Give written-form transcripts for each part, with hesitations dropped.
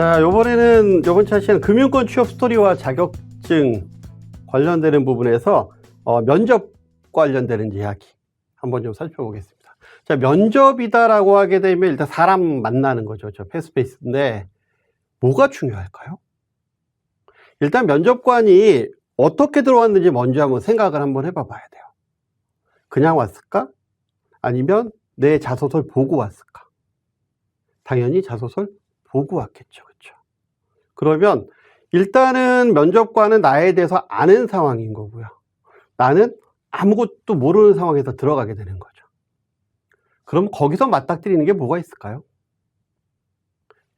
자, 요번 차시는 금융권 취업 스토리와 자격증 관련되는 부분에서 면접 관련되는 이야기 한번 좀 살펴보겠습니다. 자, 면접이다라고 하게 되면 일단 사람 만나는 거죠. 저 페이스페이스인데 뭐가 중요할까요? 일단 면접관이 어떻게 들어왔는지 먼저 한번 생각을 한번 해봐 봐야 돼요. 그냥 왔을까? 아니면 내 자소서를 보고 왔을까? 당연히 자소서를 보고 왔겠죠. 그렇죠? 그러면 일단은 면접관은 나에 대해서 아는 상황인 거고요. 나는 아무것도 모르는 상황에서 들어가게 되는 거죠. 그럼 거기서 맞닥뜨리는 게 뭐가 있을까요?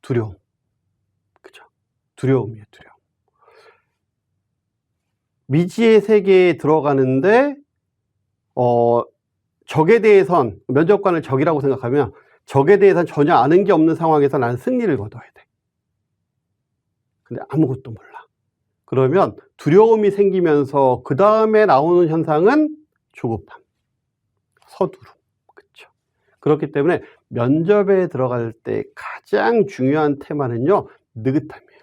두려움. 그죠? 두려움이에요, 두려움. 미지의 세계에 들어가는데 적에 대해선 면접관을 적이라고 생각하면 적에 대해서는 전혀 아는 게 없는 상황에서 나는 승리를 거둬야 돼. 근데 아무것도 몰라. 그러면 두려움이 생기면서 그 다음에 나오는 현상은 조급함, 서두름. 그렇죠? 그렇기 때문에 면접에 들어갈 때 가장 중요한 테마는요, 느긋함이에요.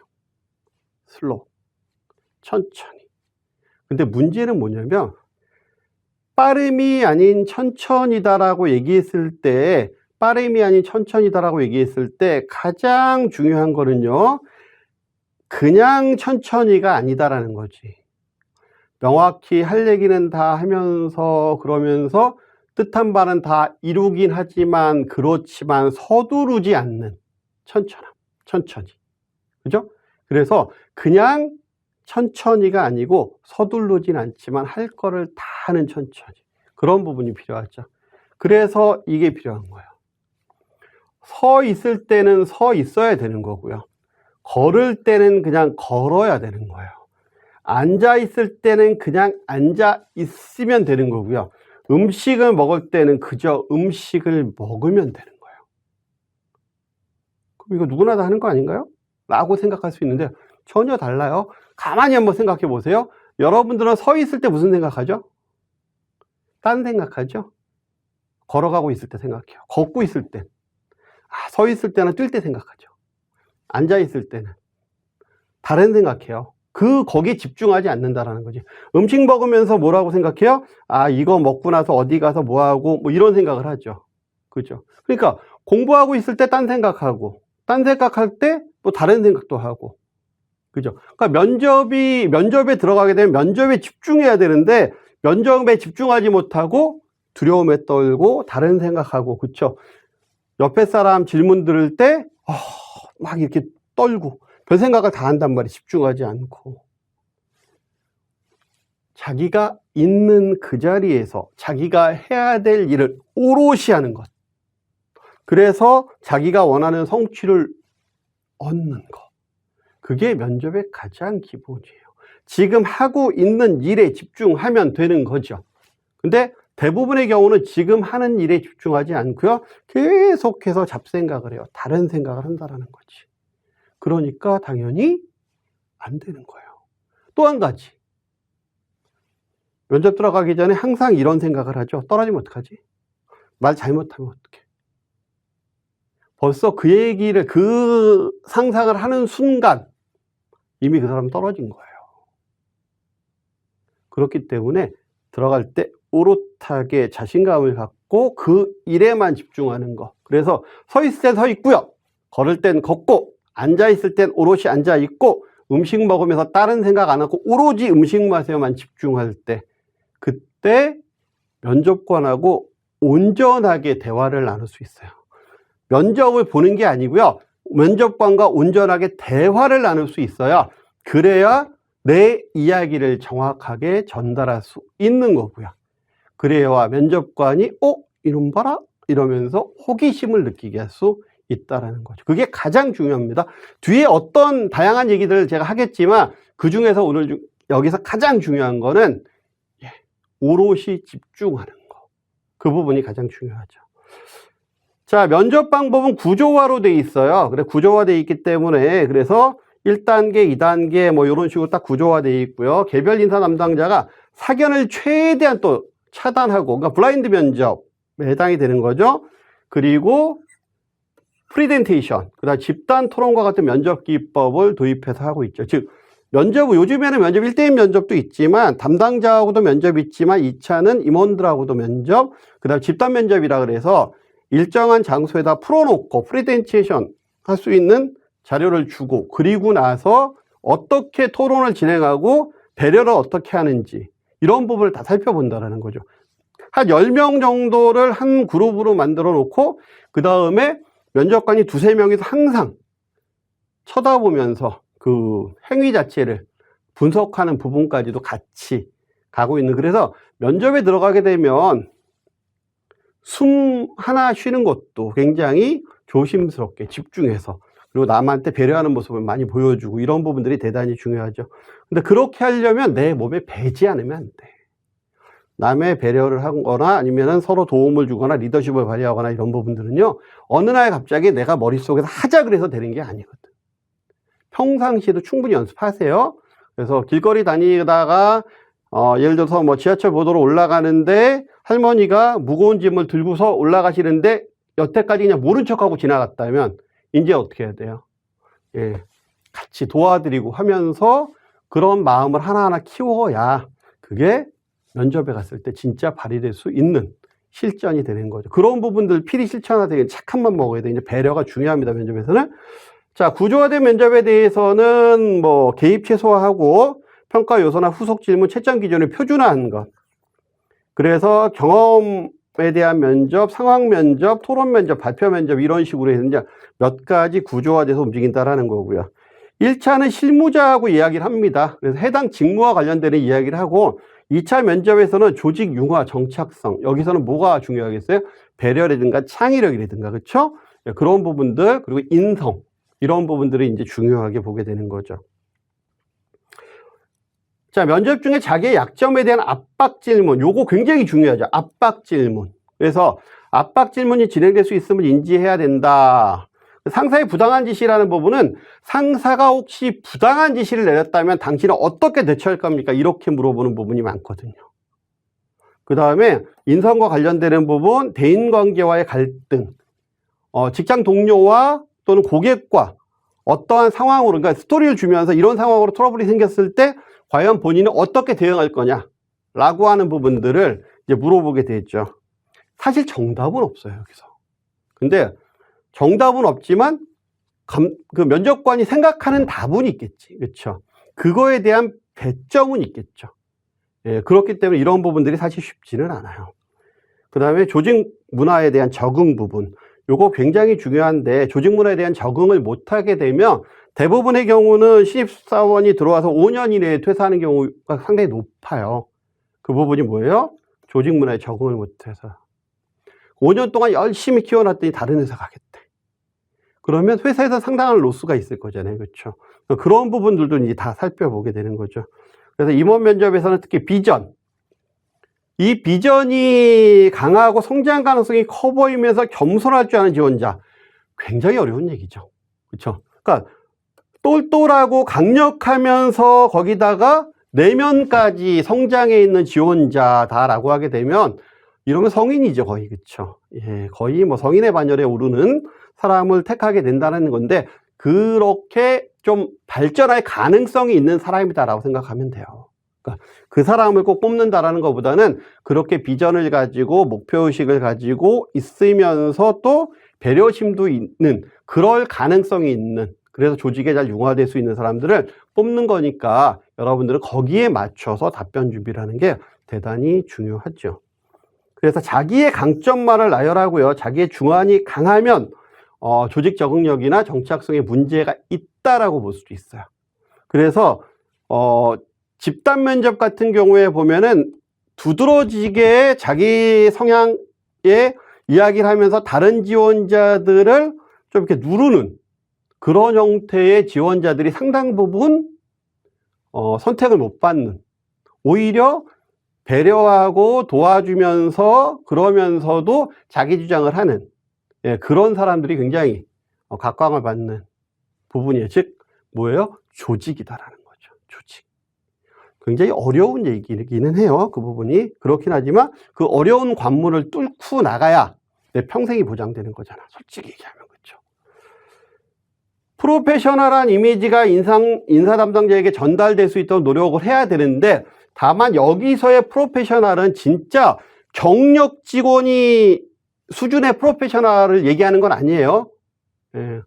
슬로우, 천천히. 근데 문제는 뭐냐면 빠름이 아닌 천천히다라고 얘기했을 때 빠름이 아닌 천천히다라고 얘기했을 때 가장 중요한 거는요, 그냥 천천히가 아니다라는 거지. 명확히 할 얘기는 다 하면서 그러면서 뜻한 바는 다 이루긴 하지만 그렇지만 서두르지 않는 천천히. 그죠? 그래서 그냥 천천히가 아니고 서두르진 않지만 할 거를 다 하는 천천히. 그런 부분이 필요하죠. 그래서 이게 필요한 거예요. 서 있을 때는 서 있어야 되는 거고요. 걸을 때는 그냥 걸어야 되는 거예요. 앉아 있을 때는 그냥 앉아 있으면 되는 거고요. 음식을 먹을 때는 그저 음식을 먹으면 되는 거예요. 그럼 이거 누구나 다 하는 거 아닌가요? 라고 생각할 수 있는데 전혀 달라요. 가만히 한번 생각해 보세요. 여러분들은 서 있을 때 무슨 생각하죠? 딴 생각하죠? 걸어가고 있을 때 생각해요. 걷고 있을 때. 서 있을 때는 뛸 때 생각하죠. 앉아 있을 때는 다른 생각해요. 거기에 집중하지 않는다라는 거지. 음식 먹으면서 뭐라고 생각해요? 이거 먹고 나서 어디 가서 뭐 하고 뭐 이런 생각을 하죠. 그죠? 그러니까 공부하고 있을 때 딴 생각하고 딴 생각할 때 또 다른 생각도 하고. 그죠? 그러니까 면접에 들어가게 되면 면접에 집중해야 되는데 면접에 집중하지 못하고 두려움에 떨고 다른 생각하고. 그렇죠? 옆에 사람 질문 들을 때 막 이렇게 떨고 별 생각을 다 한단 말이에요. 집중하지 않고. 자기가 있는 그 자리에서 자기가 해야 될 일을 오롯이 하는 것. 그래서 자기가 원하는 성취를 얻는 것. 그게 면접의 가장 기본이에요. 지금 하고 있는 일에 집중하면 되는 거죠. 근데 대부분의 경우는 지금 하는 일에 집중하지 않고요. 계속해서 잡생각을 해요. 다른 생각을 한다는 거지. 그러니까 당연히 안 되는 거예요. 또 한 가지. 면접 들어가기 전에 항상 이런 생각을 하죠. 떨어지면 어떡하지? 말 잘못하면 어떡해? 벌써 그 상상을 하는 순간 이미 그 사람은 떨어진 거예요. 그렇기 때문에 들어갈 때 오롯하게 자신감을 갖고 그 일에만 집중하는 거. 그래서 서 있을 땐 서 있고요. 걸을 땐 걷고 앉아 있을 땐 오롯이 앉아 있고 음식 먹으면서 다른 생각 안 하고 오로지 음식 맛에만 집중할 때 그때 면접관하고 온전하게 대화를 나눌 수 있어요. 면접을 보는 게 아니고요. 면접관과 온전하게 대화를 나눌 수 있어야 그래야 내 이야기를 정확하게 전달할 수 있는 거고요. 그래야 면접관이 이놈 봐라 이러면서 호기심을 느끼게 할 수 있다라는 거죠. 그게 가장 중요합니다. 뒤에 어떤 다양한 얘기들을 제가 하겠지만 그 중에서 오늘 여기서 가장 중요한 거는 오롯이 집중하는 거. 그 부분이 가장 중요하죠. 자, 면접 방법은 구조화로 돼 있어요. 그래 구조화되어 있기 때문에 그래서 1단계, 2단계 뭐 이런 식으로 딱 구조화되어 있고요. 개별 인사 담당자가 사견을 최대한 또 차단하고 그러니까 블라인드 면접에 해당이 되는 거죠. 그리고 프리젠테이션, 그다음 집단 토론과 같은 면접 기법을 도입해서 하고 있죠. 즉 면접, 요즘에는 면접 1대1 면접도 있지만 담당자하고도 면접이 있지만 2차는 임원들하고도 면접, 그다음 집단 면접이라 그래서 일정한 장소에다 풀어놓고 프리젠테이션 할 수 있는 자료를 주고, 그리고 나서 어떻게 토론을 진행하고 배려를 어떻게 하는지 이런 부분을 다 살펴본다는 거죠. 한 10명 정도를 한 그룹으로 만들어 놓고 그 다음에 면접관이 2~3명이서 항상 쳐다보면서 그 행위 자체를 분석하는 부분까지도 같이 가고 있는, 그래서 면접에 들어가게 되면 숨 하나 쉬는 것도 굉장히 조심스럽게 집중해서, 그리고 남한테 배려하는 모습을 많이 보여주고, 이런 부분들이 대단히 중요하죠. 근데 그렇게 하려면 내 몸에 배지 않으면 안 돼. 남의 배려를 하거나 아니면 서로 도움을 주거나 리더십을 발휘하거나 이런 부분들은요, 어느 날 갑자기 내가 머릿속에서 하자 그래서 되는 게 아니거든. 평상시에도 충분히 연습하세요. 그래서 길거리 다니다가 예를 들어서 뭐 지하철 보도로 올라가는데 할머니가 무거운 짐을 들고서 올라가시는데 여태까지 그냥 모른 척하고 지나갔다면 이제 어떻게 해야 돼요? 예, 같이 도와드리고 하면서 그런 마음을 하나하나 키워야 그게 면접에 갔을 때 진짜 발휘될 수 있는 실전이 되는 거죠. 그런 부분들 필히 실천하되 착한만 먹어야 돼. 이제 배려가 중요합니다, 면접에서는. 자, 구조화된 면접에 대해서는 뭐 개입 최소화하고 평가 요소나 후속 질문 채점 기준을 표준화한 것. 그래서 경험에 대한 면접, 상황 면접, 토론 면접, 발표 면접 이런 식으로 해서 이제 몇 가지 구조화돼서 움직인다라는 거고요. 1차는 실무자하고 이야기를 합니다. 그래서 해당 직무와 관련되는 이야기를 하고, 2차 면접에서는 조직 융화, 정착성, 여기서는 뭐가 중요하겠어요? 배려라든가 창의력이라든가, 그렇죠? 그런 부분들, 그리고 인성, 이런 부분들을 이제 중요하게 보게 되는 거죠. 자, 면접 중에 자기의 약점에 대한 압박 질문, 요거 굉장히 중요하죠. 압박 질문. 그래서 압박 질문이 진행될 수 있음을 인지해야 된다. 상사의 부당한 지시라는 부분은 상사가 혹시 부당한 지시를 내렸다면 당신은 어떻게 대처할 겁니까? 이렇게 물어보는 부분이 많거든요. 그 다음에 인성과 관련되는 부분, 대인관계와의 갈등, 직장 동료와 또는 고객과 어떠한 상황으로, 그러니까 스토리를 주면서 이런 상황으로 트러블이 생겼을 때 과연 본인은 어떻게 대응할 거냐라고 하는 부분들을 이제 물어보게 되죠. 사실 정답은 없어요, 여기서. 근데 정답은 없지만 그 면접관이 생각하는 답은 있겠지, 그렇죠? 그거에 대한 배점은 있겠죠. 예, 그렇기 때문에 이런 부분들이 사실 쉽지는 않아요. 그 다음에 조직 문화에 대한 적응 부분, 요거 굉장히 중요한데, 조직 문화에 대한 적응을 못하게 되면 대부분의 경우는 신입사원이 들어와서 5년 이내에 퇴사하는 경우가 상당히 높아요. 그 부분이 뭐예요? 조직 문화에 적응을 못해서 5년 동안 열심히 키워놨더니 다른 회사 가겠대. 그러면 회사에서 상당한 로스가 있을 거잖아요, 그렇죠? 그런 부분들도 이제 다 살펴보게 되는 거죠. 그래서 임원 면접에서는 특히 비전, 이 비전이 강하고 성장 가능성이 커 보이면서 겸손할 줄 아는 지원자, 굉장히 어려운 얘기죠, 그렇죠? 그러니까 똘똘하고 강력하면서 거기다가 내면까지 성장해 있는 지원자다라고 하게 되면 이러면 성인이죠, 거의. 그렇죠? 예, 거의 뭐 성인의 반열에 오르는 사람을 택하게 된다는 건데, 그렇게 좀 발전할 가능성이 있는 사람이다라고 생각하면 돼요. 그러니까 그 사람을 꼭 뽑는다라는 것보다는 그렇게 비전을 가지고 목표의식을 가지고 있으면서 또 배려심도 있는, 그럴 가능성이 있는, 그래서 조직에 잘 융화될 수 있는 사람들을 뽑는 거니까 여러분들은 거기에 맞춰서 답변 준비를 하는 게 대단히 중요하죠. 그래서 자기의 강점만을 나열하고요. 자기의 중안이 강하면 조직 적응력이나 정착성에 문제가 있다라고 볼 수도 있어요. 그래서 집단 면접 같은 경우에 보면은 두드러지게 자기 성향에 이야기를 하면서 다른 지원자들을 좀 이렇게 누르는 그런 형태의 지원자들이 상당 부분 선택을 못 받는, 오히려 배려하고 도와주면서 그러면서도 자기 주장을 하는, 예, 그런 사람들이 굉장히 각광을 받는 부분이에요. 즉 뭐예요? 조직이다라는 거죠. 조직. 굉장히 어려운 얘기기는 해요, 그 부분이. 그렇긴 하지만 그 어려운 관문을 뚫고 나가야 내 평생이 보장되는 거잖아, 솔직히 얘기하면. 그렇죠? 프로페셔널한 이미지가 인사 담당자에게 전달될 수 있도록 노력을 해야 되는데, 다만 여기서의 프로페셔널은 진짜 경력 직원이 수준의 프로페셔널을 얘기하는 건 아니에요. 예.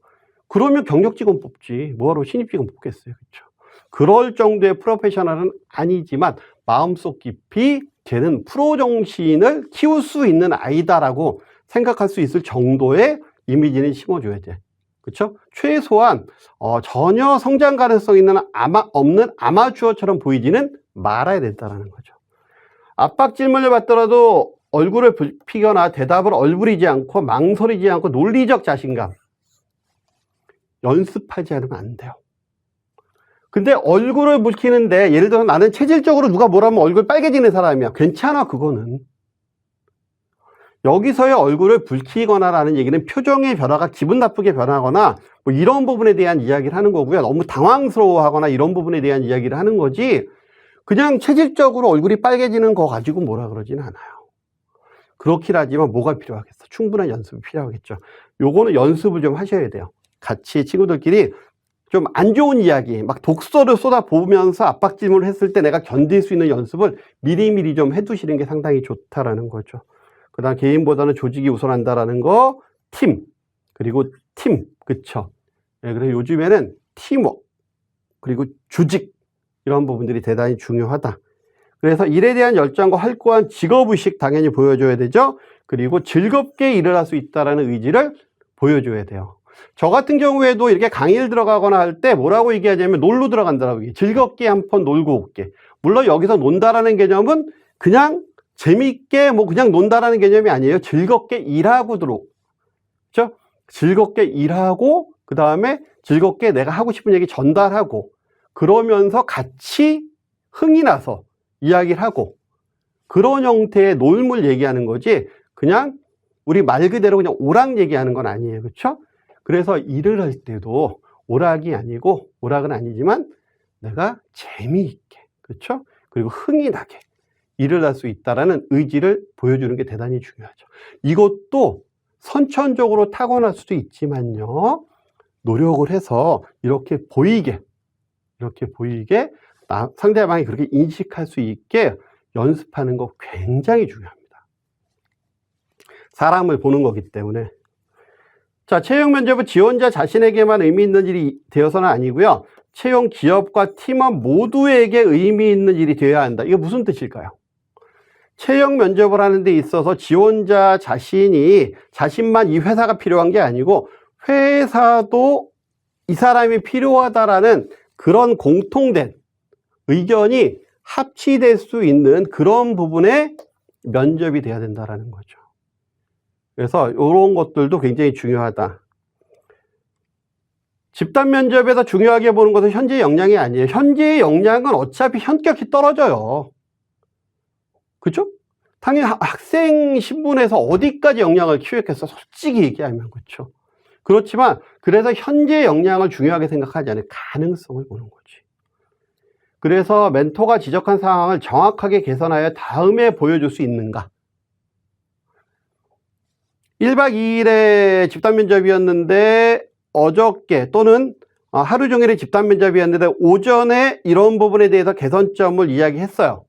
그러면 경력 직원 뽑지. 뭐하러 신입 직원 뽑겠어요. 그렇죠? 그럴 정도의 프로페셔널은 아니지만 마음속 깊이 걔는 프로 정신을 키울 수 있는 아이다라고 생각할 수 있을 정도의 이미지는 심어줘야 돼. 그렇죠? 최소한 전혀 성장 가능성 있는 없는 아마추어처럼 보이지는 말아야 된다는 거죠. 압박 질문을 받더라도 얼굴을 붉히거나 대답을 얼부리지 않고 망설이지 않고 논리적 자신감. 연습하지 않으면 안 돼요. 근데 얼굴을 붉히는데 예를 들어서 나는 체질적으로 누가 뭐라면 얼굴 빨개지는 사람이야. 괜찮아, 그거는. 여기서의 얼굴을 붉히거나라는 얘기는 표정의 변화가 기분 나쁘게 변하거나 뭐 이런 부분에 대한 이야기를 하는 거고요. 너무 당황스러워하거나 이런 부분에 대한 이야기를 하는 거지, 그냥 체질적으로 얼굴이 빨개지는 거 가지고 뭐라 그러지는 않아요. 그렇긴 하지만 뭐가 필요하겠어? 충분한 연습이 필요하겠죠. 요거는 연습을 좀 하셔야 돼요. 같이 친구들끼리 좀 안 좋은 이야기, 막 독서를 쏟아보면서 압박 질문을 했을 때 내가 견딜 수 있는 연습을 미리미리 좀 해두시는 게 상당히 좋다라는 거죠. 그 다음 개인보다는 조직이 우선한다라는 거, 팀, 그리고 팀, 그쵸? 네, 그래서 요즘에는 팀워크, 그리고 조직, 이런 부분들이 대단히 중요하다. 그래서 일에 대한 열정과 확고한 직업의식 당연히 보여줘야 되죠. 그리고 즐겁게 일을 할 수 있다는 의지를 보여줘야 돼요. 저 같은 경우에도 이렇게 강의를 들어가거나 할 때 뭐라고 얘기하냐면 놀러 들어간다라고 얘기해요. 즐겁게 한번 놀고 올게. 물론 여기서 논다라는 개념은 그냥 재밌게 뭐 그냥 논다라는 개념이 아니에요. 즐겁게 일하고 그렇죠? 즐겁게 일하고 그 다음에 즐겁게 내가 하고 싶은 얘기 전달하고 그러면서 같이 흥이 나서 이야기를 하고 그런 형태의 놀물 얘기하는 거지 그냥 우리 말 그대로 그냥 오락 얘기하는 건 아니에요. 그렇죠? 그래서 일을 할 때도 오락이 아니고 오락은 아니지만 내가 재미있게 그렇죠? 그리고 흥이 나게 일을 할 수 있다라는 의지를 보여주는 게 대단히 중요하죠. 이것도 선천적으로 타고날 수도 있지만요. 노력을 해서 이렇게 보이게 상대방이 그렇게 인식할 수 있게 연습하는 거 굉장히 중요합니다. 사람을 보는 거기 때문에. 자, 채용 면접은 지원자 자신에게만 의미 있는 일이 되어서는 아니고요. 채용 기업과 팀원 모두에게 의미 있는 일이 되어야 한다. 이게 무슨 뜻일까요? 채용 면접을 하는 데 있어서 지원자 자신만 이 회사가 필요한 게 아니고 회사도 이 사람이 필요하다라는 그런 공통된 의견이 합치될 수 있는 그런 부분에 면접이 돼야 된다는 거죠. 그래서 이런 것들도 굉장히 중요하다. 집단 면접에서 중요하게 보는 것은 현재 역량이 아니에요. 현재의 역량은 어차피 현격히 떨어져요. 그렇죠? 당연히 학생 신분에서 어디까지 역량을 키웠겠어? 솔직히 얘기하면 그렇죠. 그렇지만 그래서 현재 역량을 중요하게 생각하지 않아요. 가능성을 보는 거지. 그래서 멘토가 지적한 상황을 정확하게 개선하여 다음에 보여줄 수 있는가? 1박 2일의 집단 면접이었는데 어저께 또는 하루 종일의 집단 면접이었는데 오전에 이런 부분에 대해서 개선점을 이야기했어요.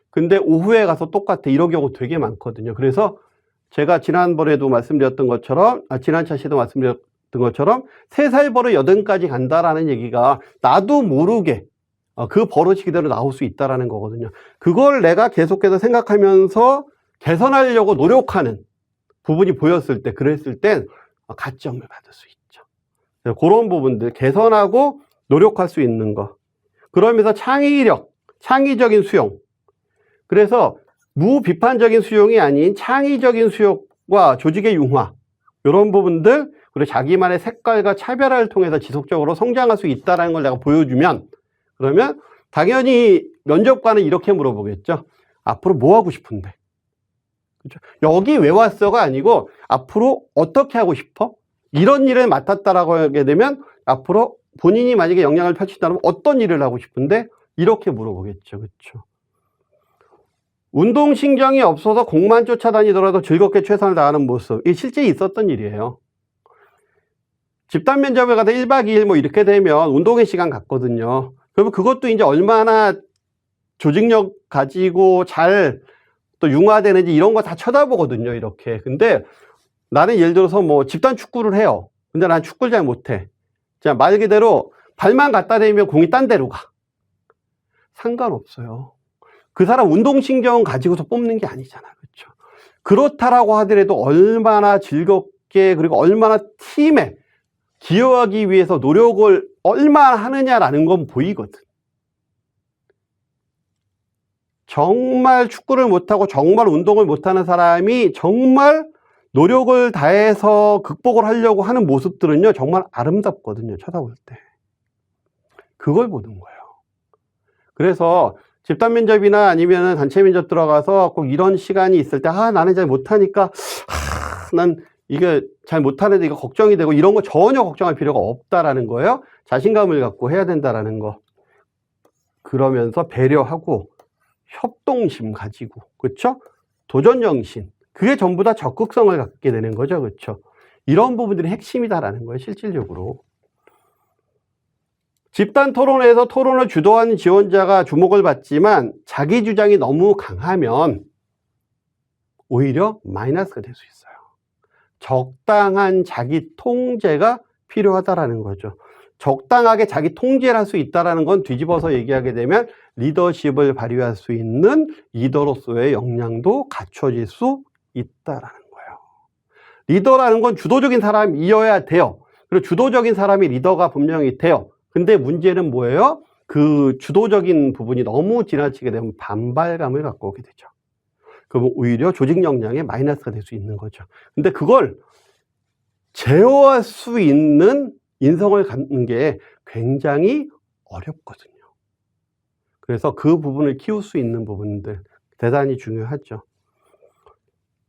근데 오후에 가서 똑같아. 이런 경우 되게 많거든요. 그래서 제가 지난번에도 말씀드렸던 것처럼, 지난차 시도 말씀드렸던 것처럼 3살 버릇 8까지 간다라는 얘기가 나도 모르게 그 버릇이 그대로 나올 수 있다라는 거거든요. 그걸 내가 계속해서 생각하면서 개선하려고 노력하는 부분이 보였을 때, 그랬을 땐 가점을 받을 수 있죠. 그런 부분들 개선하고 노력할 수 있는 거. 그러면서 창의력, 창의적인 수용. 그래서 무비판적인 수용이 아닌 창의적인 수용과 조직의 융화, 이런 부분들, 그리고 자기만의 색깔과 차별화를 통해서 지속적으로 성장할 수 있다는 걸 내가 보여주면, 그러면 당연히 면접관은 이렇게 물어보겠죠. 앞으로 뭐 하고 싶은데? 그렇죠? 여기 왜 왔어가 아니고 앞으로 어떻게 하고 싶어? 이런 일을 맡았다라고 하게 되면 앞으로 본인이 만약에 역량을 펼친다면 어떤 일을 하고 싶은데? 이렇게 물어보겠죠. 그렇죠? 운동신경이 없어서 공만 쫓아다니더라도 즐겁게 최선을 다하는 모습. 이게 실제 있었던 일이에요. 집단 면접에 가서 1박 2일 뭐 이렇게 되면 운동회 시간 같거든요. 그러면 그것도 이제 얼마나 조직력 가지고 잘 또 융화되는지 이런 거 다 쳐다보거든요, 이렇게. 근데 나는 예를 들어서 뭐 집단 축구를 해요. 근데 난 축구를 잘 못해. 자, 말 그대로 발만 갖다 대면 공이 딴 데로 가. 상관없어요. 그 사람 운동신경 가지고서 뽑는 게 아니잖아. 그렇죠? 그렇다라고 하더라도 얼마나 즐겁게 그리고 얼마나 팀에 기여하기 위해서 노력을 얼마나 하느냐라는 건 보이거든. 정말 축구를 못하고 정말 운동을 못하는 사람이 정말 노력을 다해서 극복을 하려고 하는 모습들은요, 정말 아름답거든요, 쳐다볼 때. 그걸 보는 거예요. 그래서 집단 면접이나 아니면 단체 면접 들어가서 꼭 이런 시간이 있을 때, 나는 잘 못하니까, 난 이게 잘 못하는데 이거 걱정이 되고 이런 거 전혀 걱정할 필요가 없다라는 거예요. 자신감을 갖고 해야 된다라는 거. 그러면서 배려하고 협동심 가지고, 그렇죠? 도전정신. 그게 전부 다 적극성을 갖게 되는 거죠. 그렇죠? 이런 부분들이 핵심이다라는 거예요, 실질적으로. 집단 토론에서 토론을 주도하는 지원자가 주목을 받지만 자기 주장이 너무 강하면 오히려 마이너스가 될 수 있어요. 적당한 자기 통제가 필요하다라는 거죠. 적당하게 자기 통제를 할 수 있다는 건 뒤집어서 얘기하게 되면 리더십을 발휘할 수 있는 리더로서의 역량도 갖춰질 수 있다라는 거예요. 리더라는 건 주도적인 사람이어야 돼요. 그리고 주도적인 사람이 리더가 분명히 돼요. 근데 문제는 뭐예요? 그 주도적인 부분이 너무 지나치게 되면 반발감을 갖고 오게 되죠. 그러면 오히려 조직 역량에 마이너스가 될 수 있는 거죠. 근데 그걸 제어할 수 있는 인성을 갖는 게 굉장히 어렵거든요. 그래서 그 부분을 키울 수 있는 부분들 대단히 중요하죠.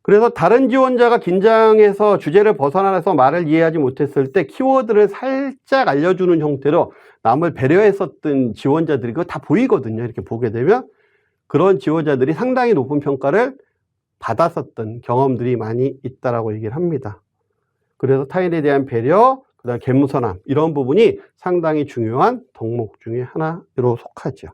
그래서 다른 지원자가 긴장해서 주제를 벗어나서 말을 이해하지 못했을 때 키워드를 살짝 알려주는 형태로 남을 배려했었던 지원자들이 그거 다 보이거든요. 이렇게 보게 되면 그런 지원자들이 상당히 높은 평가를 받았었던 경험들이 많이 있다라고 얘기를 합니다. 그래서 타인에 대한 배려, 그다음에 겸손함 이런 부분이 상당히 중요한 덕목 중에 하나로 속하죠.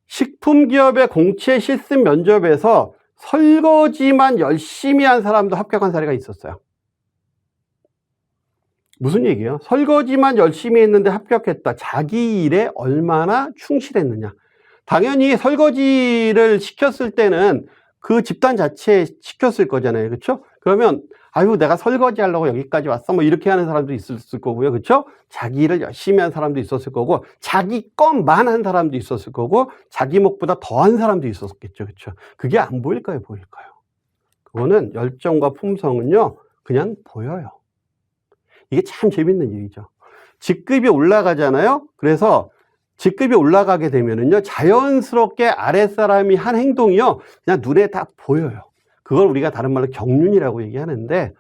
식품기업의 공채 실습 면접에서 설거지만 열심히 한 사람도 합격한 사례가 있었어요. 무슨 얘기예요? 설거지만 열심히 했는데 합격했다. 자기 일에 얼마나 충실했느냐. 당연히 설거지를 시켰을 때는 그 집단 자체에 시켰을 거잖아요. 그렇죠? 그러면 아유 내가 설거지 하려고 여기까지 왔어 뭐 이렇게 하는 사람도 있었을 거고요. 그렇죠? 자기 일을 열심히 한 사람도 있었을 거고 자기 것만 한 사람도 있었을 거고 자기 몫보다 더한 사람도 있었겠죠. 그렇죠? 그게 안 보일까요? 보일까요? 그거는 열정과 품성은요. 그냥 보여요. 이게 참 재밌는 일이죠. 직급이 올라가잖아요. 그래서 직급이 올라가게 되면은요, 자연스럽게 아랫사람이 한 행동이요, 그냥 눈에 다 보여요. 그걸 우리가 다른 말로 경륜이라고 얘기하는데,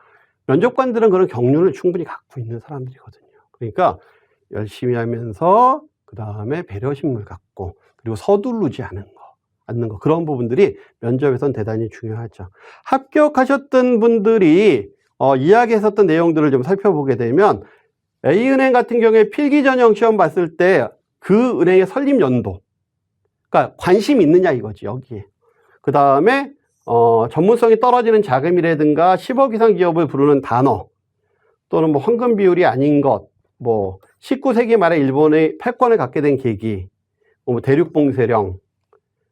면접관들은 그런 경륜을 충분히 갖고 있는 사람들이거든요. 그러니까 열심히 하면서, 그 다음에 배려심을 갖고, 그리고 서두르지 않는 거, 그런 부분들이 면접에선 대단히 중요하죠. 합격하셨던 분들이, 이야기했었던 내용들을 좀 살펴보게 되면, A은행 같은 경우에 필기 전형 시험 봤을 때, 그 은행의 설립 연도, 그러니까 관심이 있느냐 이거지 여기에. 그 다음에 전문성이 떨어지는 자금이라든가 10억 이상 기업을 부르는 단어, 또는 뭐 황금 비율이 아닌 것, 뭐 19세기 말에 일본의 패권을 갖게 된 계기, 뭐 대륙봉쇄령,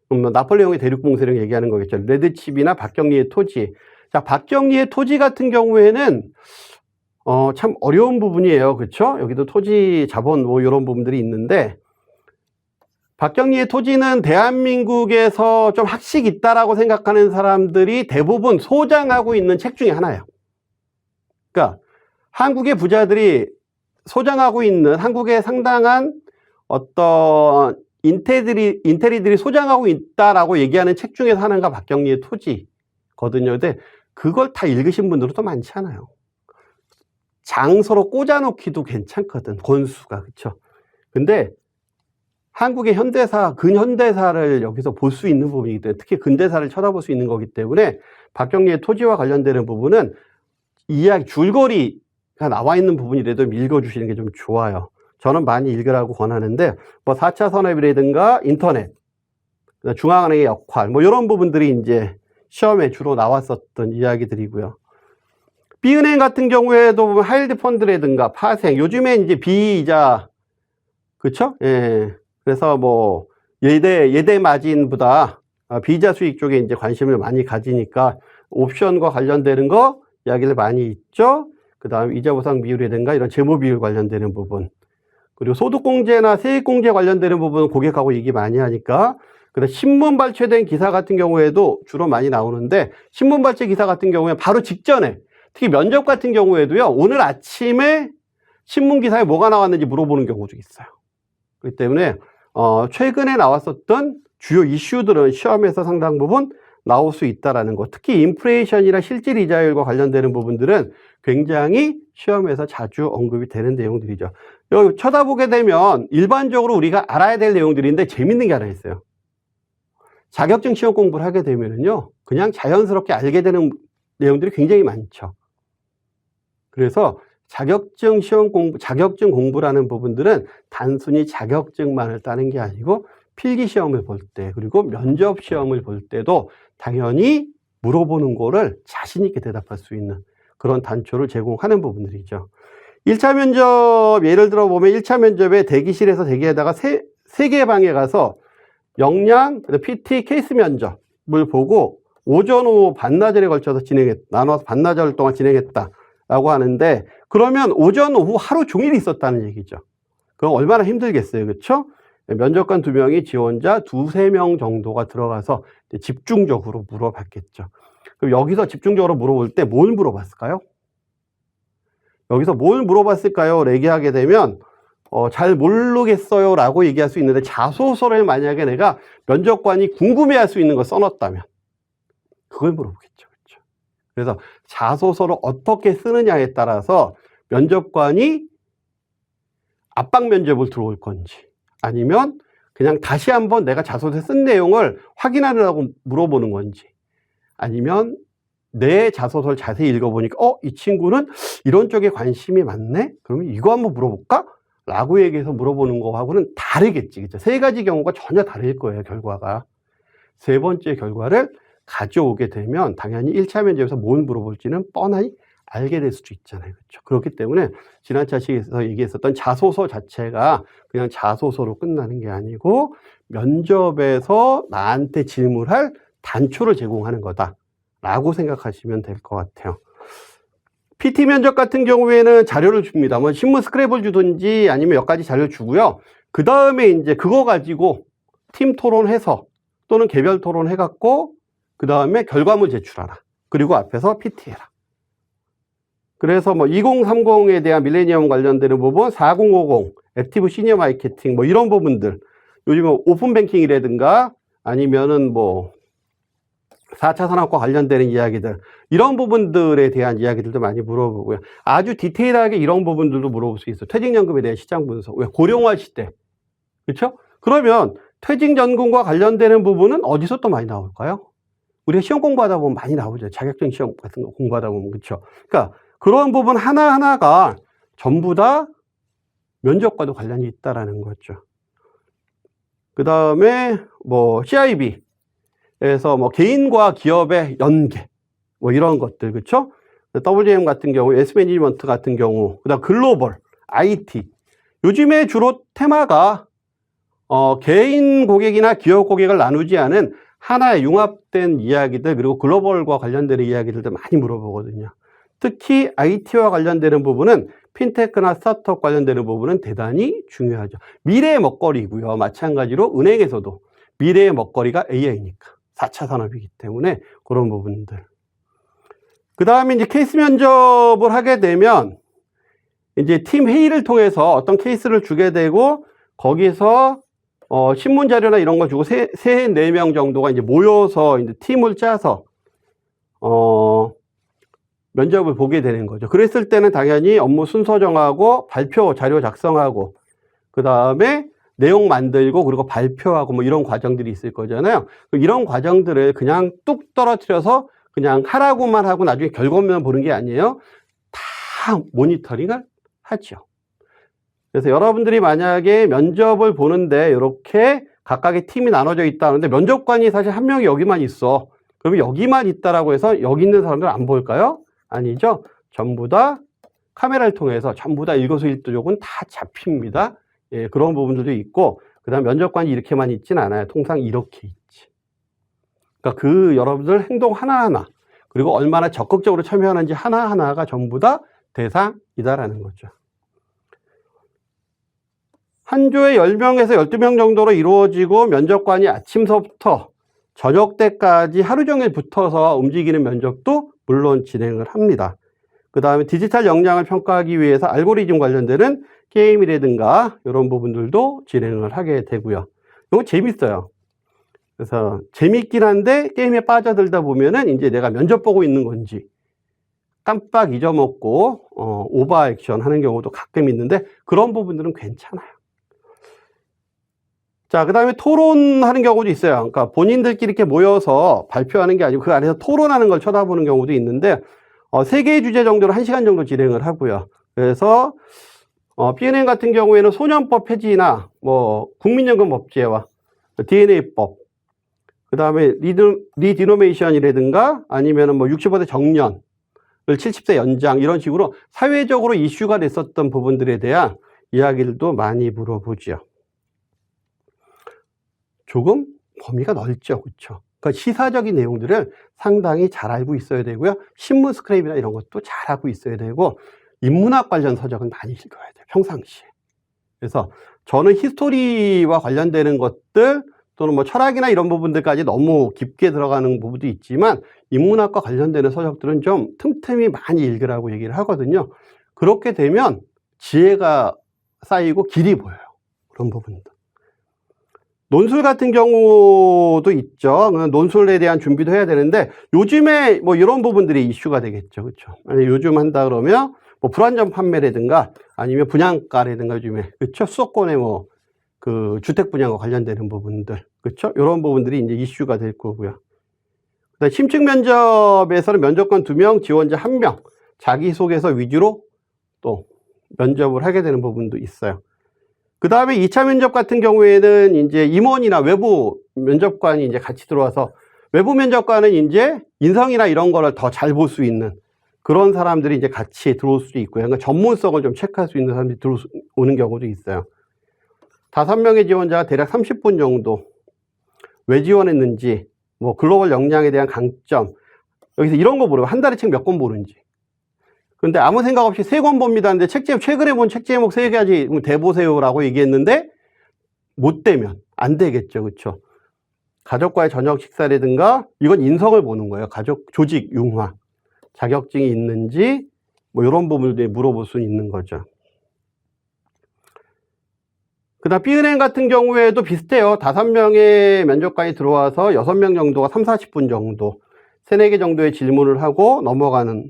뭐 나폴레옹의 대륙봉쇄령 얘기하는 거겠죠. 레드칩이나 박경리의 토지. 자, 박경리의 토지 같은 경우에는 참 어려운 부분이에요. 그렇죠? 여기도 토지 자본 뭐 이런 부분들이 있는데, 박경리의 토지는 대한민국에서 좀 학식 있다라고 생각하는 사람들이 대부분 소장하고 있는 책 중에 하나예요. 그러니까 한국의 부자들이 소장하고 있는 한국의 상당한 어떤 인테리들이 소장하고 있다라고 얘기하는 책 중에서 하나가 박경리의 토지거든요. 근데 그걸 다 읽으신 분들은 또 많지 않아요. 장소로 꽂아놓기도 괜찮거든, 권수가. 그렇죠? 근데 한국의 현대사, 근현대사를 여기서 볼 수 있는 부분이기 때문에, 특히 근대사를 쳐다볼 수 있는 거기 때문에 박경리의 토지와 관련되는 부분은 이야기, 줄거리가 나와 있는 부분이라도 읽어주시는 게 좀 좋아요. 저는 많이 읽으라고 권하는데, 뭐 4차 산업이라든가 인터넷, 중앙은행의 역할, 뭐 이런 부분들이 이제 시험에 주로 나왔었던 이야기들이고요. B은행 같은 경우에도 보면 하이힐드 펀드라든가 파생, 요즘에 이제 비이자, 그쵸? 예. 그래서 뭐 예대 마진보다 비이자 수익 쪽에 이제 관심을 많이 가지니까 옵션과 관련되는 거 이야기를 많이 있죠. 그 다음 이자 보상 비율이라든가 이런 재무 비율 관련되는 부분. 그리고 소득공제나 세액공제 관련되는 부분은 고객하고 얘기 많이 하니까. 그다음 신문 발췌된 기사 같은 경우에도 주로 많이 나오는데, 신문 발췌 기사 같은 경우에 바로 직전에, 특히 면접 같은 경우에도요, 오늘 아침에 신문 기사에 뭐가 나왔는지 물어보는 경우도 있어요. 그렇기 때문에 최근에 나왔었던 주요 이슈들은 시험에서 상당 부분 나올 수 있다라는 거. 특히 인플레이션이나 실질 이자율과 관련되는 부분들은 굉장히 시험에서 자주 언급이 되는 내용들이죠. 여기 쳐다보게 되면 일반적으로 우리가 알아야 될 내용들인데 재밌는 게 하나 있어요. 자격증 시험 공부를 하게 되면은요, 그냥 자연스럽게 알게 되는 내용들이 굉장히 많죠. 그래서 자격증 공부라는 부분들은 단순히 자격증만을 따는 게 아니고 필기 시험을 볼 때, 그리고 면접 시험을 볼 때도 당연히 물어보는 거를 자신 있게 대답할 수 있는 그런 단초를 제공하는 부분들이죠. 1차 면접, 예를 들어 보면 1차 면접에 대기실에서 대기하다가 세 개 방에 가서 역량, PT, 케이스 면접을 보고 오전, 오후, 반나절에 걸쳐서 나눠서 반나절 동안 진행했다라고 하는데, 그러면 오전, 오후 하루 종일 있었다는 얘기죠. 그럼 얼마나 힘들겠어요. 그렇죠? 면접관 2명이 지원자 2-3명 정도가 들어가서 집중적으로 물어봤겠죠. 그럼 여기서 집중적으로 물어볼 때 뭘 물어봤을까요? 여기서 뭘 물어봤을까요? 얘기하게 되면 잘 모르겠어요 라고 얘기할 수 있는데, 자소서를 만약에 내가 면접관이 궁금해할 수 있는 걸 써놨다면 그걸 물어보겠죠. 그렇죠? 그래서 자소서를 어떻게 쓰느냐에 따라서 면접관이 압박 면접을 들어올 건지, 아니면 그냥 다시 한번 내가 자소서에 쓴 내용을 확인하려고 물어보는 건지, 아니면 내 자소서를 자세히 읽어보니까 이 친구는 이런 쪽에 관심이 많네? 그러면 이거 한번 물어볼까? 라고 얘기해서 물어보는 거하고는 다르겠지. 그죠? 세 가지 경우가 전혀 다를 거예요, 결과가. 세 번째 결과를 가져오게 되면 당연히 1차 면접에서 뭘 물어볼지는 뻔히 알게 될 수도 있잖아요. 그렇죠? 그렇기 때문에 지난 차식에서 얘기했었던 자소서 자체가 그냥 자소서로 끝나는 게 아니고 면접에서 나한테 질문할 단초를 제공하는 거다라고 생각하시면 될 것 같아요. PT 면접 같은 경우에는 자료를 줍니다. 뭐 신문 스크랩을 주든지 아니면 몇 가지 자료를 주고요. 그 다음에 이제 그거 가지고 팀 토론해서 또는 개별 토론 해갖고 그 다음에 결과물 제출하라. 그리고 앞에서 PT 해라. 그래서 뭐 2030에 대한 밀레니엄 관련되는 부분, 4050, 액티브 시니어 마케팅 뭐 이런 부분들, 요즘은 오픈 뱅킹이라든가 아니면은 뭐 4차 산업과 관련되는 이야기들, 이런 부분들에 대한 이야기들도 많이 물어보고요. 아주 디테일하게 이런 부분들도 물어볼 수 있어요. 퇴직연금에 대한 시장 분석. 왜? 고령화 시대. 그렇죠? 그러면 퇴직연금과 관련되는 부분은 어디서 또 많이 나올까요? 우리가 시험 공부하다 보면 많이 나오죠. 자격증 시험 같은 거 공부하다 보면. 그렇죠? 그러니까 그런 부분 하나하나가 전부 다 면접과도 관련이 있다라는 거죠. 그 다음에 뭐 CIB. 그래서 뭐 개인과 기업의 연계, 뭐 이런 것들, 그렇죠? WM 같은 경우, S매니지먼트 같은 경우, 그다음 글로벌, IT. 요즘에 주로 테마가 개인 고객이나 기업 고객을 나누지 않은 하나의 융합된 이야기들, 그리고 글로벌과 관련되는 이야기들도 많이 물어보거든요. 특히 IT와 관련되는 부분은 핀테크나 스타트업 관련되는 부분은 대단히 중요하죠. 미래의 먹거리고요. 마찬가지로 은행에서도 미래의 먹거리가 AI니까. 4차 산업이기 때문에 그런 부분들. 그 다음에 이제 케이스 면접을 하게 되면 이제 팀 회의를 통해서 어떤 케이스를 주게 되고 거기서 신문 자료나 이런 거 주고 3-4명 정도가 이제 모여서 이제 팀을 짜서 면접을 보게 되는 거죠. 그랬을 때는 당연히 업무 순서 정하고 발표 자료 작성하고 그 다음에 내용 만들고 그리고 발표하고 뭐 이런 과정들이 있을 거잖아요. 이런 과정들을 그냥 뚝 떨어뜨려서 그냥 하라고만 하고 나중에 결과만 보는 게 아니에요. 다 모니터링을 하죠. 그래서 여러분들이 만약에 면접을 보는데 이렇게 각각의 팀이 나눠져 있다는데 면접관이 사실 한 명이 여기만 있어. 그러면 여기만 있다라고 해서 여기 있는 사람들 안 보일까요? 아니죠. 전부 다 카메라를 통해서 전부 다 일거수일투족은 다 잡힙니다. 예, 그런 부분들도 있고, 그 다음 면접관이 이렇게만 있진 않아요. 통상 이렇게 있지. 그러니까 그 여러분들 행동 하나하나, 그리고 얼마나 적극적으로 참여하는지 하나하나가 전부 다 대상이다라는 거죠. 한 조에 10명에서 12명 정도로 이루어지고 면접관이 아침서부터 저녁 때까지 하루 종일 붙어서 움직이는 면접도 물론 진행을 합니다. 그 다음에 디지털 역량을 평가하기 위해서 알고리즘 관련되는 게임이라든가 이런 부분들도 진행을 하게 되고요. 이거 재밌어요. 그래서 재밌긴 한데 게임에 빠져들다 보면은 이제 내가 면접 보고 있는 건지 깜빡 잊어먹고 오버 액션 하는 경우도 가끔 있는데 그런 부분들은 괜찮아요. 자, 그 다음에 토론하는 경우도 있어요. 그러니까 본인들끼리 이렇게 모여서 발표하는 게 아니고 그 안에서 토론하는 걸 쳐다보는 경우도 있는데 3개의 주제 정도로 1시간 정도 진행을 하고요. 그래서 B&M 같은 경우에는 소년법 폐지나 뭐 국민연금 법제화, DNA법, 그 다음에 리디노메이션이라든가 아니면은 뭐 65세 정년을 70세 연장 이런 식으로 사회적으로 이슈가 됐었던 부분들에 대한 이야기들도 많이 물어보죠. 조금 범위가 넓죠. 그렇죠? 그러니까 시사적인 내용들을 상당히 잘 알고 있어야 되고요. 신문 스크랩이나 이런 것도 잘 하고 있어야 되고 인문학 관련 서적은 많이 읽어야 돼요. 평상시에. 그래서 저는 히스토리와 관련되는 것들 또는 뭐 철학이나 이런 부분들까지 너무 깊게 들어가는 부분도 있지만 인문학과 관련되는 서적들은 좀 틈틈이 많이 읽으라고 얘기를 하거든요. 그렇게 되면 지혜가 쌓이고 길이 보여요. 그런 부분도. 논술 같은 경우도 있죠. 논술에 대한 준비도 해야 되는데 요즘에 뭐 이런 부분들이 이슈가 되겠죠. 그렇죠? 요즘 한다 그러면 뭐 불안전 판매라든가 아니면 분양가라든가 요즘에 그렇죠? 수도권의 뭐 그 주택 분양과 관련되는 부분들 그렇죠? 이런 부분들이 이제 이슈가 될 거고요. 그다음 심층 면접에서는 면접관 2명, 지원자 1명, 자기소개서 위주로 또 면접을 하게 되는 부분도 있어요. 그 다음에 2차 면접 같은 경우에는 이제 임원이나 외부 면접관이 이제 같이 들어와서 외부 면접관은 이제 인성이나 이런 거를 더 잘 볼 수 있는 그런 사람들이 이제 같이 들어올 수도 있고요. 그러니까 전문성을 좀 체크할 수 있는 사람들이 들어오는 경우도 있어요. 5명의 지원자가 대략 30분 정도 왜 지원했는지, 뭐 글로벌 역량에 대한 강점, 여기서 이런 거 물어요. 한 달에 책 몇 권 보는지. 근데 아무 생각 없이 3권 봅니다. 근데 책 제목, 최근에 본 책 제목 3가지 대보세요라고 얘기했는데 못 되면 안 되겠죠. 그렇죠? 가족과의 저녁 식사라든가 이건 인성을 보는 거예요. 가족 조직 융화, 자격증이 있는지 뭐 이런 부분들에 물어볼 수 있는 거죠. 그다음 B&M 같은 경우에도 비슷해요. 5명의 면접관이 들어와서 6명 정도가 30-40분 정도 3-4개 정도의 질문을 하고 넘어가는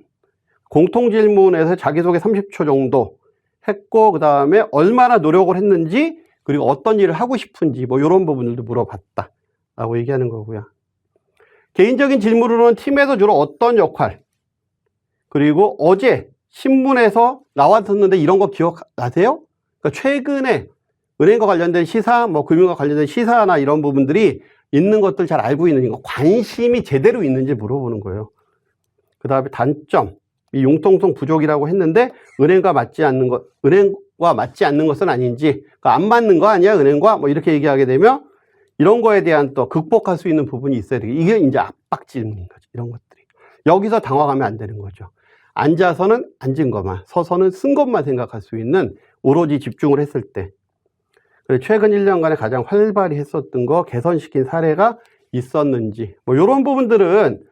공통 질문에서 자기소개 30초 정도 했고 그 다음에 얼마나 노력을 했는지 그리고 어떤 일을 하고 싶은지 뭐 이런 부분들도 물어봤다 라고 얘기하는 거고요. 개인적인 질문으로는 팀에서 주로 어떤 역할 그리고 어제 신문에서 나왔었는데 이런 거 기억나세요? 그러니까 최근에 은행과 관련된 시사, 뭐 금융과 관련된 시사나 이런 부분들이 있는 것들 잘 알고 있는 거 관심이 제대로 있는지 물어보는 거예요. 그 다음에 단점, 이 융통성 부족이라고 했는데 은행과 맞지 않는 것은 아닌지, 그러니까 안 맞는 거 아니야 은행과 뭐 이렇게 얘기하게 되면 이런 거에 대한 또 극복할 수 있는 부분이 있어야 되고 이게 이제 압박 질문인 거죠. 이런 것들이 여기서 당황하면 안 되는 거죠. 앉아서는 앉은 것만, 서서는 쓴 것만 생각할 수 있는 오로지 집중을 했을 때. 최근 1년간에 가장 활발히 했었던 거 개선시킨 사례가 있었는지 뭐 이런 부분들은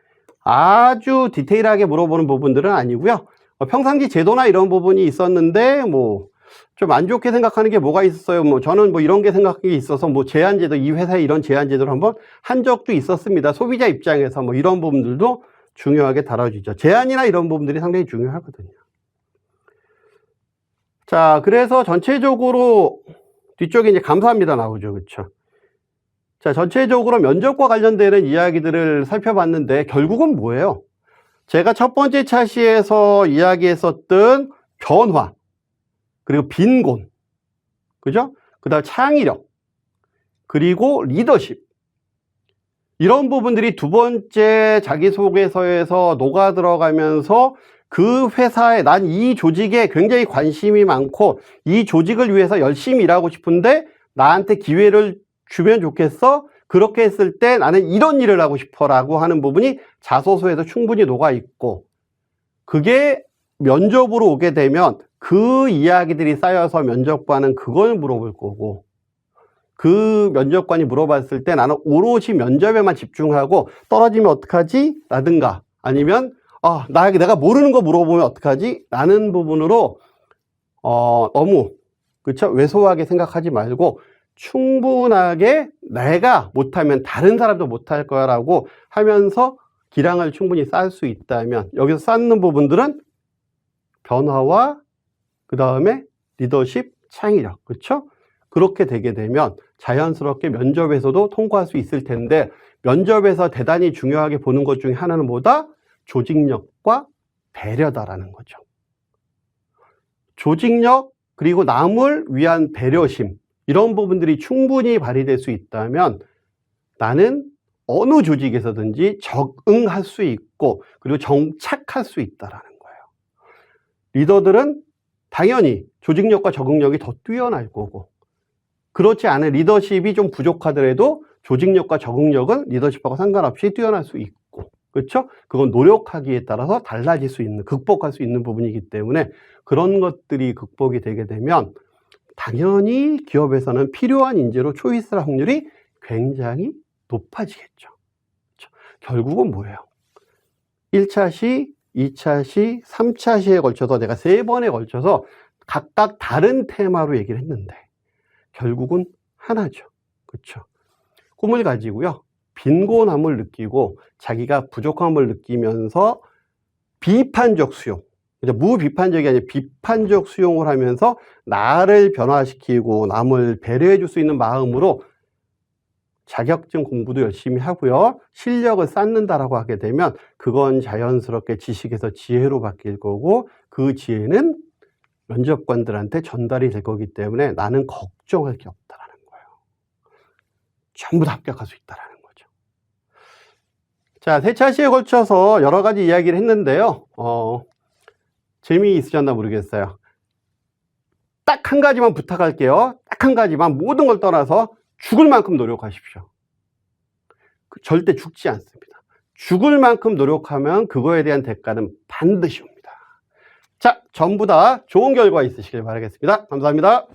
아주 디테일하게 물어보는 부분들은 아니고요. 평상시 제도나 이런 부분이 있었는데 뭐 좀 안 좋게 생각하는 게 뭐가 있었어요. 뭐 저는 뭐 이런 게 생각이 있어서 뭐 제한제도 이 회사에 이런 제한제도를 한번 한 적도 있었습니다. 소비자 입장에서 뭐 이런 부분들도 중요하게 다뤄지죠. 제한이나 이런 부분들이 상당히 중요하거든요. 자, 그래서 전체적으로 뒤쪽에 이제 감사합니다 나오죠. 그렇죠? 자, 전체적으로 면접과 관련되는 이야기들을 살펴봤는데 결국은 뭐예요? 제가 첫 번째 차시에서 이야기했었던 변화, 그리고 빈곤, 그죠? 그 다음 창의력, 그리고 리더십. 이런 부분들이 두 번째 자기소개서에서 녹아 들어가면서 그 회사에, 난 이 조직에 굉장히 관심이 많고 이 조직을 위해서 열심히 일하고 싶은데 나한테 기회를 주면 좋겠어? 그렇게 했을 때 나는 이런 일을 하고 싶어 라고 하는 부분이 자소서에서 충분히 녹아 있고, 그게 면접으로 오게 되면 그 이야기들이 쌓여서 면접관은 그걸 물어볼 거고, 그 면접관이 물어봤을 때 나는 오롯이 면접에만 집중하고 떨어지면 어떡하지? 라든가 아니면 내가 모르는 거 물어보면 어떡하지? 라는 부분으로 너무 그쵸? 왜소하게 생각하지 말고 충분하게 내가 못하면 다른 사람도 못할 거야 라고 하면서 기량을 충분히 쌓을 수 있다면, 여기서 쌓는 부분들은 변화와 그 다음에 리더십, 창의력, 그렇죠? 그렇게 되게 되면 자연스럽게 면접에서도 통과할 수 있을 텐데, 면접에서 대단히 중요하게 보는 것 중에 하나는 뭐다? 조직력과 배려다라는 거죠. 조직력, 그리고 남을 위한 배려심, 이런 부분들이 충분히 발휘될 수 있다면 나는 어느 조직에서든지 적응할 수 있고 그리고 정착할 수 있다라는 거예요. 리더들은 당연히 조직력과 적응력이 더 뛰어날 거고, 그렇지 않은 리더십이 좀 부족하더라도 조직력과 적응력은 리더십하고 상관없이 뛰어날 수 있고, 그렇죠? 그건 노력하기에 따라서 달라질 수 있는, 극복할 수 있는 부분이기 때문에 그런 것들이 극복이 되게 되면 당연히 기업에서는 필요한 인재로 초이스할 확률이 굉장히 높아지겠죠. 그렇죠? 결국은 뭐예요? 1차 시, 2차 시, 3차 시에 걸쳐서 내가 3번에 걸쳐서 각각 다른 테마로 얘기를 했는데 결국은 하나죠. 그렇죠? 꿈을 가지고요, 빈곤함을 느끼고 자기가 부족함을 느끼면서 비판적 수용, 무비판적이 아니라 비판적 수용을 하면서 나를 변화시키고 남을 배려해 줄 수 있는 마음으로 자격증 공부도 열심히 하고요, 실력을 쌓는다라고 하게 되면 그건 자연스럽게 지식에서 지혜로 바뀔 거고, 그 지혜는 면접관들한테 전달이 될 거기 때문에 나는 걱정할 게 없다라는 거예요. 전부 다 합격할 수 있다라는 거죠. 자, 3차시에 걸쳐서 여러 가지 이야기를 했는데요. 재미있으셨나 모르겠어요. 딱 한 가지만 부탁할게요. 딱 한 가지만, 모든 걸 떠나서 죽을 만큼 노력하십시오. 절대 죽지 않습니다. 죽을 만큼 노력하면 그거에 대한 대가는 반드시 옵니다. 자, 전부 다 좋은 결과 있으시길 바라겠습니다. 감사합니다.